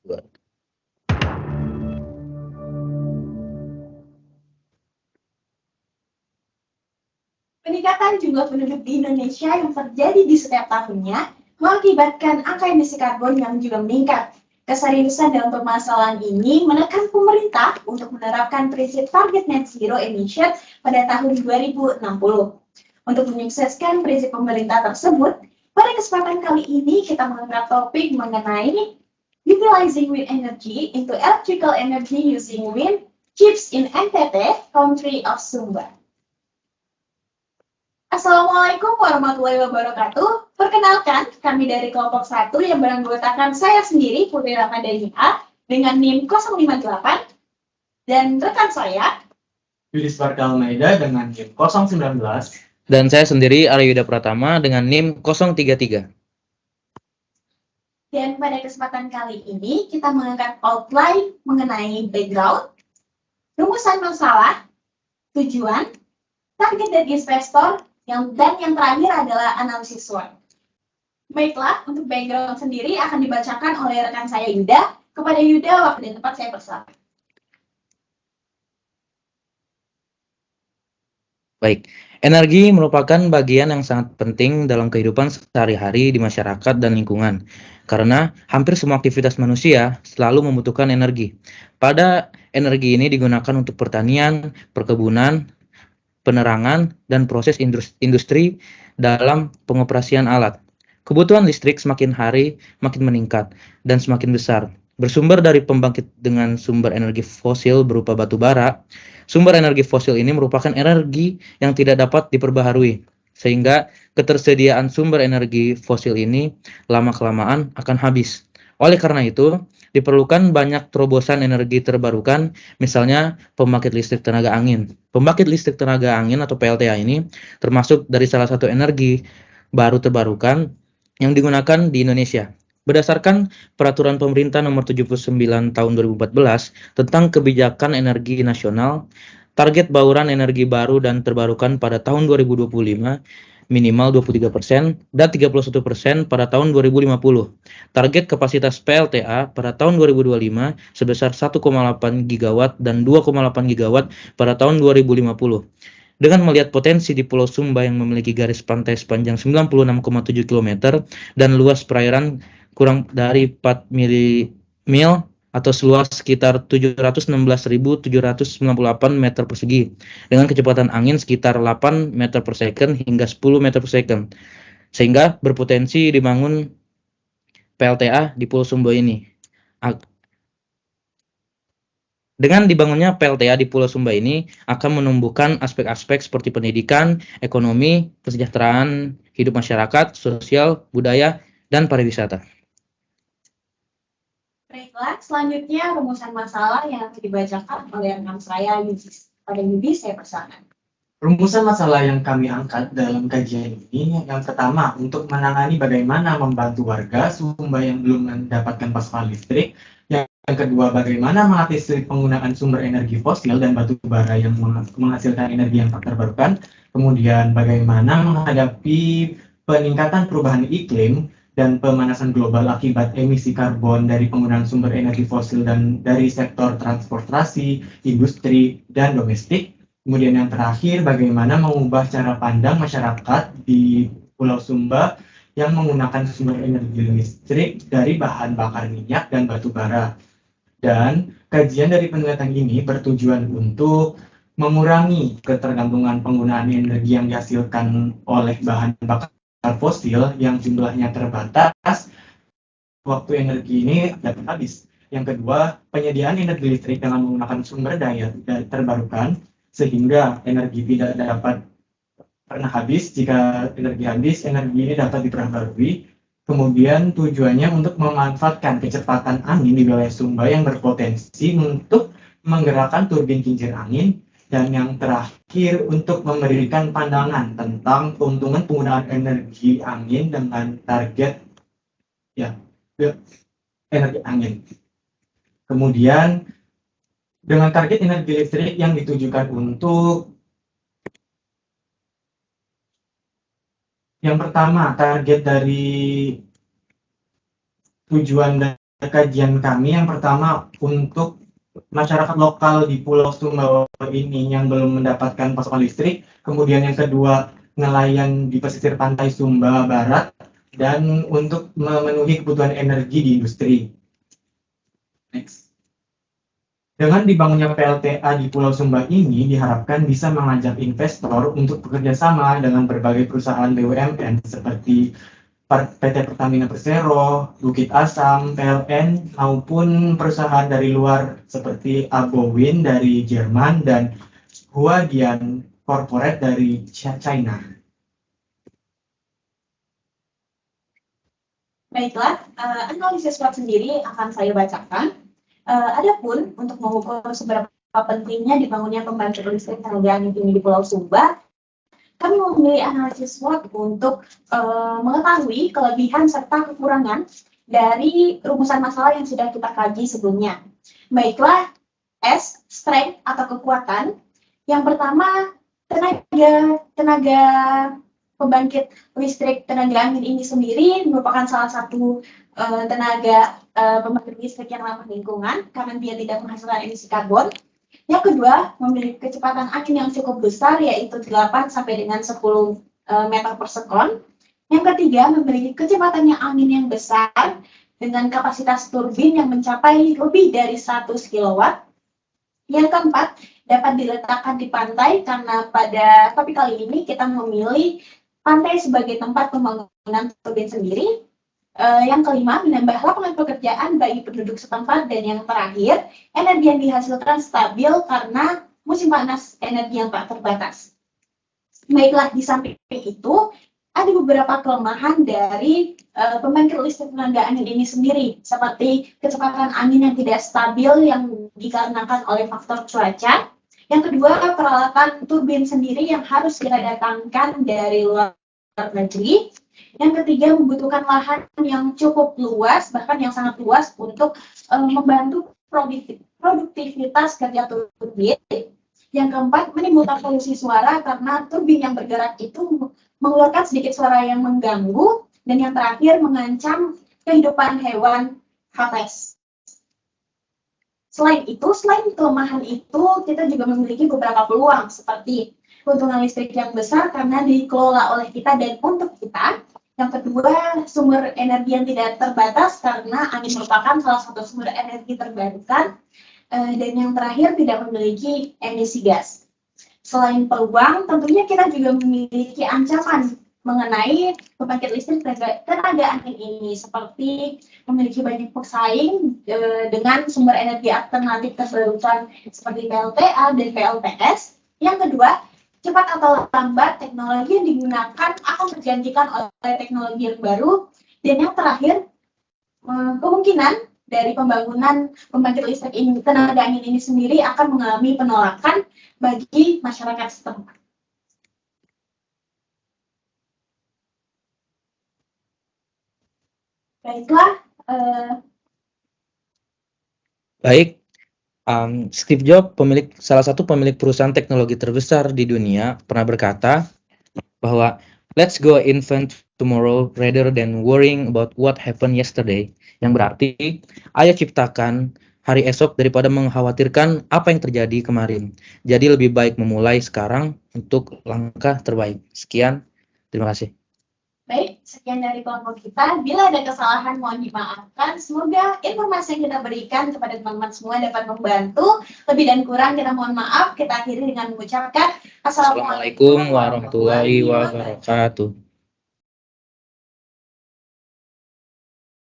Dua. Peningkatan jumlah penduduk di Indonesia yang terjadi di setiap tahunnya mengakibatkan angka emisi karbon yang juga meningkat. Keseriusan dalam permasalahan ini menekan pemerintah untuk menerapkan prinsip target net zero emission pada tahun 2060. Untuk menyukseskan prinsip pemerintah tersebut, pada kesempatan kali ini kita mengangkat topik mengenai utilizing wind energy into electrical energy using wind chips in NTT, country of Sumba. Assalamualaikum warahmatullahi wabarakatuh. Perkenalkan, kami dari kelompok 1 yang beranggotakan saya sendiri, Putri Ramadhani A, dengan NIM 058, dan rekan saya, Yulis Warka Almeida dengan NIM 019. Dan saya sendiri Arya Yuda Pratama dengan NIM 033. Dan pada kesempatan kali ini kita mengangkat outline mengenai background, rumusan masalah, tujuan, target dari investor, dan yang terakhir adalah analisis SWOT. Baiklah, untuk background sendiri akan dibacakan oleh rekan saya Yuda. Kepada Yuda, waktu dan tempat saya persilakan. Baik, energi merupakan bagian yang sangat penting dalam kehidupan sehari-hari di masyarakat dan lingkungan. Karena hampir semua aktivitas manusia selalu membutuhkan energi. Pada energi ini digunakan untuk pertanian, perkebunan, penerangan, dan proses industri dalam pengoperasian alat. Kebutuhan listrik semakin hari makin meningkat dan semakin besar. Bersumber dari pembangkit dengan sumber energi fosil berupa batu bara, sumber energi fosil ini merupakan energi yang tidak dapat diperbaharui, sehingga ketersediaan sumber energi fosil ini lama-kelamaan akan habis. Oleh karena itu, diperlukan banyak terobosan energi terbarukan, misalnya pembangkit listrik tenaga angin. Pembangkit listrik tenaga angin atau PLTA ini termasuk dari salah satu energi baru terbarukan yang digunakan di Indonesia. Berdasarkan Peraturan Pemerintah Nomor 79 Tahun 2014 tentang Kebijakan Energi Nasional, target bauran energi baru dan terbarukan pada tahun 2025 minimal 23% dan 31% pada tahun 2050. Target kapasitas PLTA pada tahun 2025 sebesar 1,8 gigawatt dan 2,8 gigawatt pada tahun 2050. Dengan melihat potensi di Pulau Sumba yang memiliki garis pantai sepanjang 96,7 km dan luas perairan kurang dari 4 mil atau seluas sekitar 716.798 meter persegi dengan kecepatan angin sekitar 8 meter per second hingga 10 meter per second, sehingga berpotensi dibangun PLTA di Pulau Sumba ini. Dengan dibangunnya PLTA di Pulau Sumba ini akan menumbuhkan aspek-aspek seperti pendidikan, ekonomi, kesejahteraan hidup masyarakat, sosial, budaya, dan pariwisata. Baiklah, selanjutnya rumusan masalah yang akan dibacakan oleh rekan saya Yudis. Pada Yudis, saya persilakan. Rumusan masalah yang kami angkat dalam kajian ini, yang pertama, untuk menangani bagaimana membantu warga Sumba yang belum mendapatkan pasokan listrik. Yang kedua, bagaimana mengatasi penggunaan sumber energi fosil dan batu bara yang menghasilkan energi yang tak terbarukan. Kemudian, bagaimana menghadapi peningkatan perubahan iklim dan pemanasan global akibat emisi karbon dari penggunaan sumber energi fosil dan dari sektor transportasi, industri, dan domestik. Kemudian yang terakhir, bagaimana mengubah cara pandang masyarakat di Pulau Sumba yang menggunakan sumber energi listrik dari bahan bakar minyak dan batu bara. Dan kajian dari penelitian ini bertujuan untuk mengurangi ketergantungan penggunaan energi yang dihasilkan oleh bahan bakar fosil yang jumlahnya terbatas, waktu energi ini dapat habis. Yang kedua, penyediaan energi listrik dengan menggunakan sumber daya terbarukan, sehingga energi tidak dapat pernah habis. Jika energi habis, energi ini dapat diperbarui. Kemudian tujuannya untuk memanfaatkan kecepatan angin di wilayah Sumba yang berpotensi untuk menggerakkan turbin kincir angin. Dan yang terakhir, untuk memberikan pandangan tentang keuntungan penggunaan energi angin dengan target energi angin. Kemudian dengan target energi listrik yang ditujukan untuk yang pertama, target dari tujuan kajian kami yang pertama untuk masyarakat lokal di Pulau Sumbawa ini yang belum mendapatkan pasokan listrik, kemudian yang kedua nelayan di pesisir pantai Sumba Barat, dan untuk memenuhi kebutuhan energi di industri. Next. Dengan dibangunnya PLTA di Pulau Sumba ini diharapkan bisa mengajak investor untuk bekerja sama dengan berbagai perusahaan BUMN seperti PT Pertamina Persero, Bukit Asam, PLN, maupun perusahaan dari luar seperti Abowin dari Jerman dan Huadian Corporate dari China. Baiklah, analisis SWOT sendiri akan saya bacakan. Adapun untuk mengukur seberapa pentingnya dibangunnya pembangkit listrik tenaga angin ini di Pulau Sumba, kami memilih analisis SWOT untuk mengetahui kelebihan serta kekurangan dari rumusan masalah yang sudah kita kaji sebelumnya. Baiklah, S, strength atau kekuatan. Yang pertama, tenaga pembangkit listrik tenaga angin ini sendiri merupakan salah satu tenaga pembangkit listrik yang ramah lingkungan karena dia tidak menghasilkan emisi karbon. Yang kedua, memiliki kecepatan angin yang cukup besar yaitu 8 sampai dengan 10 meter per sekon. Yang ketiga, memiliki kecepatan angin yang besar dengan kapasitas turbin yang mencapai lebih dari 100 kW. Yang keempat, dapat diletakkan di pantai karena pada topik kali ini kita memilih pantai sebagai tempat pembangunan turbin sendiri. Yang kelima, menambah lapangan pekerjaan bagi penduduk setempat. Dan yang terakhir, energi yang dihasilkan stabil karena musim panas energi yang tak terbatas. Baiklah, di samping itu, ada beberapa kelemahan dari pembangkit listrik tenaga angin ini sendiri, seperti kecepatan angin yang tidak stabil yang dikarenakan oleh faktor cuaca. Yang kedua, peralatan turbin sendiri yang harus kita datangkan dari luar negeri. Yang ketiga, membutuhkan lahan yang cukup luas, bahkan yang sangat luas untuk membantu produktivitas kerja turbin. Yang keempat, menimbulkan polusi suara karena turbin yang bergerak itu mengeluarkan sedikit suara yang mengganggu. Dan yang terakhir, mengancam kehidupan hewan hapes. Selain kelemahan itu, kita juga memiliki beberapa peluang, seperti keuntungan listrik yang besar karena dikelola oleh kita dan untuk kita. Yang kedua, sumber energi yang tidak terbatas karena angin merupakan salah satu sumber energi terbarukan. Dan yang terakhir, tidak memiliki emisi gas. Selain peluang, tentunya kita juga memiliki ancaman mengenai pembangkit listrik tenaga angin ini, seperti memiliki banyak pesaing dengan sumber energi alternatif terbarukan seperti PLTA dan PLTS. Yang kedua, cepat atau lambat teknologi yang digunakan akan tergantikan oleh teknologi yang baru. Dan yang terakhir, kemungkinan dari pembangunan pembangkit listrik tenaga angin ini sendiri akan mengalami penolakan bagi masyarakat setempat. Baiklah. Baik, Steve Jobs, salah satu pemilik perusahaan teknologi terbesar di dunia, pernah berkata bahwa let's go invent tomorrow rather than worrying about what happened yesterday. Yang berarti, ayo ciptakan hari esok daripada mengkhawatirkan apa yang terjadi kemarin. Jadi lebih baik memulai sekarang untuk langkah terbaik. Sekian, terima kasih. Baik, sekian dari kelompok kita. Bila ada kesalahan, mohon dimaafkan. Semoga informasi yang kita berikan kepada teman-teman semua dapat membantu. Lebih dan kurang kita mohon maaf. Kita akhiri dengan mengucapkan Assalamualaikum warahmatullahi wabarakatuh.